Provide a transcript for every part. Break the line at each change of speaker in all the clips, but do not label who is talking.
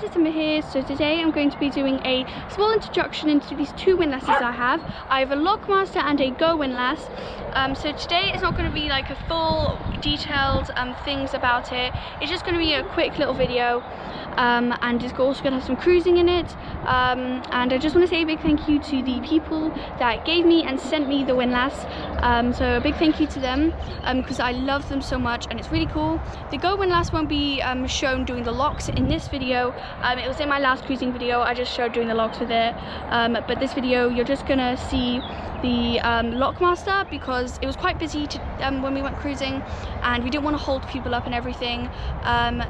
guys, it's Emma here. So today I'm going to be doing a small introduction into these two windlasses I have. I have a Lockmaster and a Go windlass. So today it's not going to be like a full detailed things about it. It's just going to be a quick little video, and it's also going to have some cruising in it. And I just want to say a big thank you to the people that gave me and sent me the windlass. So a big thank you to them because I love them so much and it's really cool. The Go windlass won't be shown doing the locks in this video. It was in my last cruising video. I just showed doing the locks with it, but this video you're just gonna see the Lockmaster because it was quite busy when we went cruising and we didn't want to hold people up and everything,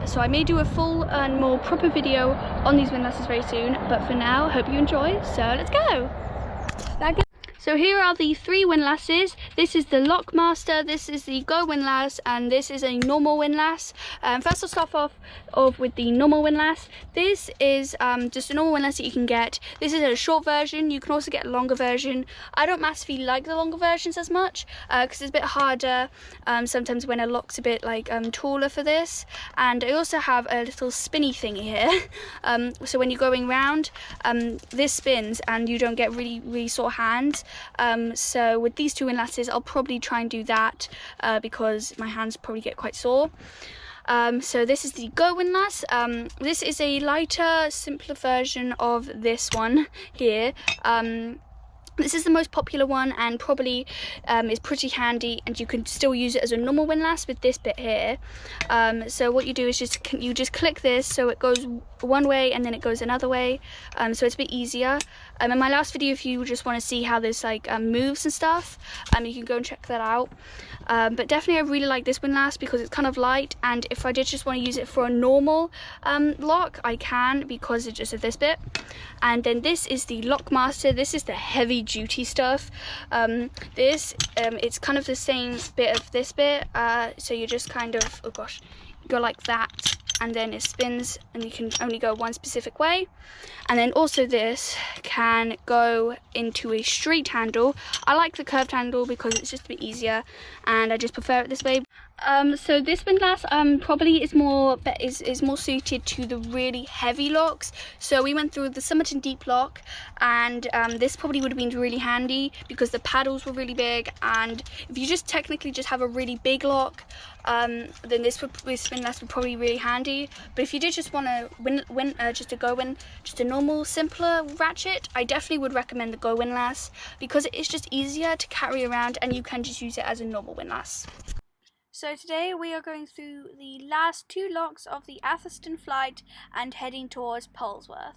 so I may do a full and more proper video on these windlasses very soon, but for now hope you enjoy, so let's go. So here are the three windlasses. This is the Lockmaster, this is the Go windlass, and this is a normal windlass. First I'll start off with the normal windlass. This is just a normal windlass that you can get. This is a short version. You can also get a longer version. I don't massively like the longer versions as much because it's a bit harder sometimes when a lock's a bit like taller for this. And I also have a little spinny thing here. So when you're going round, this spins and you don't get really sore hands. So with these two windlasses I'll probably try and do that because my hands probably get quite sore. So this is the Go windlass. This is a lighter, simpler version of this one here. This is the most popular one and probably is pretty handy, and you can still use it as a normal windlass with this bit here. So what you do is you just click this so it goes one way and then it goes another way, so it's a bit easier. In my last video, if you just want to see how this like moves and stuff, you can go and check that out. But definitely I really like this windlass because it's kind of light, and if I did just want to use it for a normal lock, I can, because it's just this bit. And then this is the Lockmaster. This is the heavy duty stuff. It's kind of the same bit of this bit, so you just kind of, oh gosh, go like that and then it spins and you can only go one specific way. And then also this can go into a straight handle. I like the curved handle because it's just a bit easier and I just prefer it this way. So this windlass probably is more suited to the really heavy locks. So we went through the Somerton Deep lock, and this probably would have been really handy because the paddles were really big, and if you just technically just have a really big lock, then this windlass would probably be really handy. But if you did just want to just a normal simpler ratchet, I definitely would recommend the Go windlass because it's just easier to carry around and you can just use it as a normal windlass. So today we are going through the last two locks of the Atherstone Flight and heading towards Polesworth.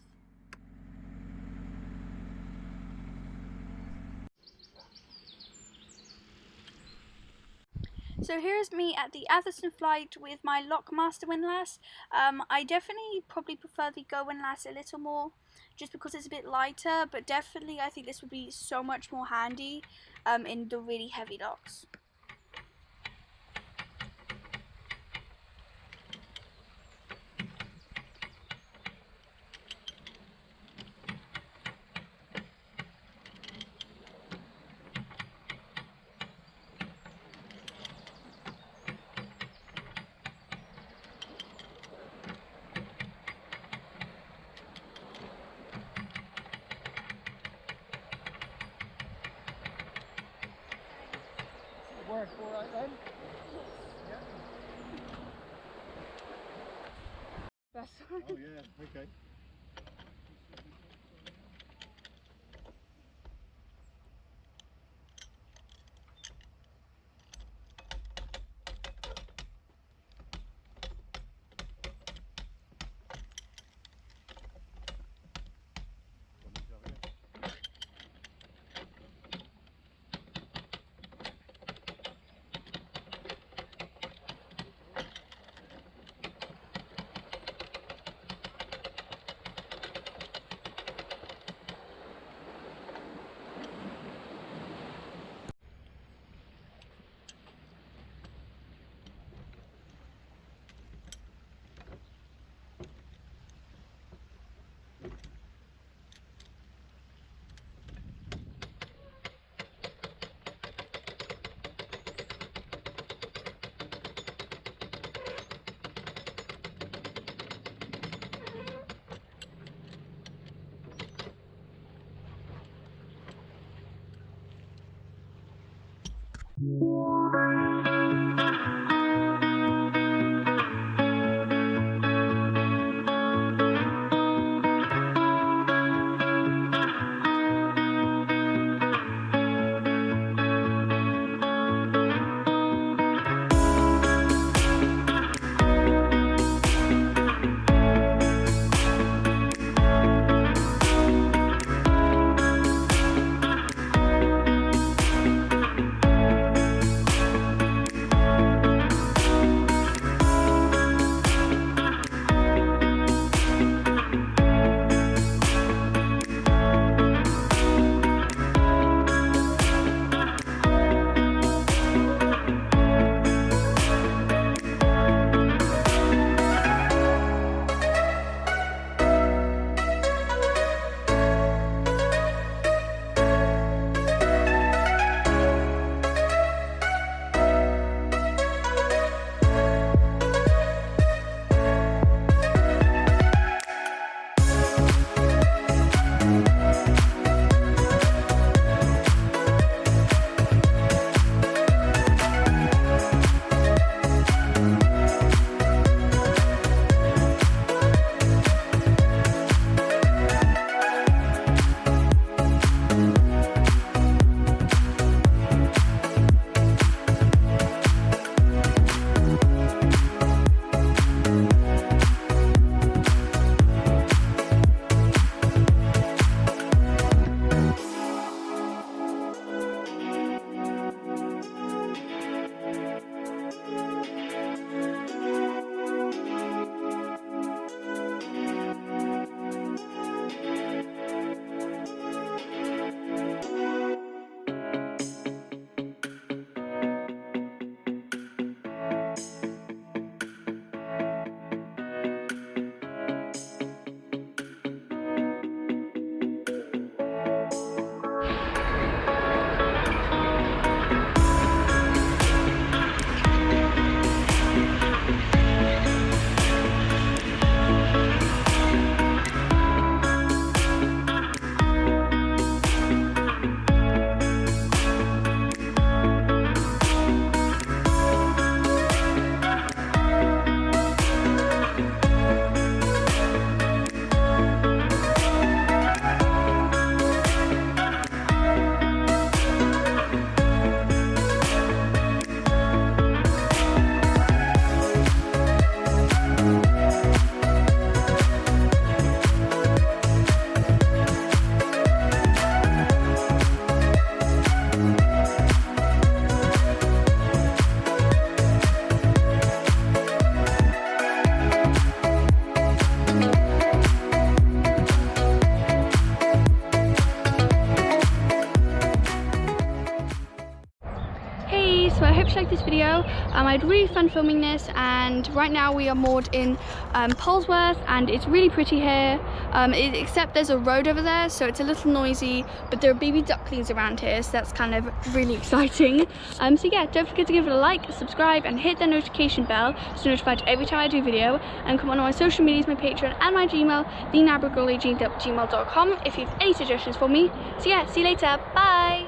So here's me at the Atherstone Flight with my Lockmaster windlass. I definitely probably prefer the Go windlass a little more just because it's a bit lighter, but definitely I think this would be so much more handy in the really heavy locks.
Work all right then? Yeah.
That's fine.
Oh yeah, okay.
So I hope you liked this video. I had really fun filming this, and right now we are moored in Polesworth, and it's really pretty here, except there's a road over there, so it's a little noisy, but there are baby ducklings around here, so that's kind of really exciting. So yeah, don't forget to give it a like, subscribe, and hit the notification bell to be notified every time I do a video, and come on my social medias, my Patreon, and my Gmail, thenarrowboat@gmail.com, if you have any suggestions for me. So yeah, see you later, bye!